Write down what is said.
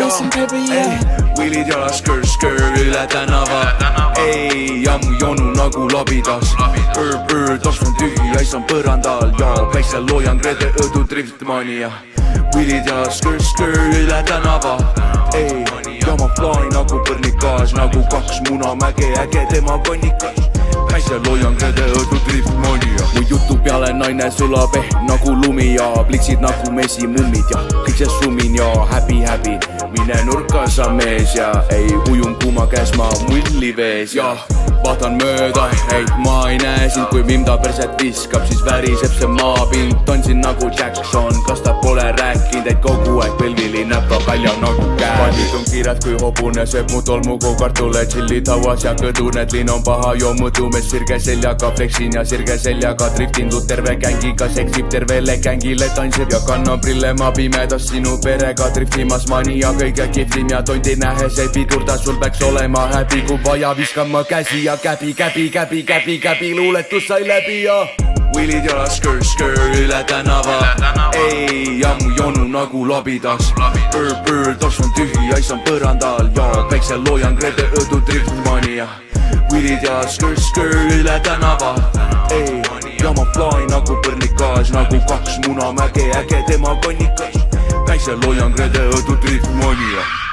Listen baby yeah Willid jalas skör üle tänava Ei, ammu jonu nagu labidas Toks on tühi, äis on põrandal Ja päiksel loojan grede õdu driftmania Willid jalas skör üle tänava Ei, jama plaani nagu põrnikas Nagu kaks munamäge, äge tema konnikas Päiksel loojan grede õdu driftmania Mu jutu peale naine sulab nagu lumi Ja pliksid nagu mesimummid Ja kõik see summin ja häbi Mine nurka sa mees ja ei ujun kuuma käes ma mulli vees Ja vaatan mööda, ei ma ei näe sind Kui Vimda perset viskab, siis väriseb see maapind Tantsin nagu Jackson, kas ta pole rääkinud Et kogu aeg põlvili näppa välja nagu käe Pandid on kiirelt kui hobune, sööb mu tolmugu kartule Chillid hauas ja kõduned, linn on paha joo mõdumees Sirge seljaga flexin ja sirge seljaga driftin terve gängiga seksib tervele gängile tantsib Ja kannan prille ma pimedas sinu perega driftimas mani ja kõige kihvim ja tondi nähes ei pidurda Sul peaks olema häbi, kui vaja viskan ma käsi ja käbi luuletus sai läbi ja Willid jalas skör üle tänava Ei, ammu jonu nagu labidas Toks on tühi, äis on põrandal Ja päiksel loojan grede õdu driftmania Willid jalas skör üle tänava Ei, jama plaani nagu põrnikas Nagu kaks munamäge, äge tema konnikas Päiksel loojan grede õdu driftmania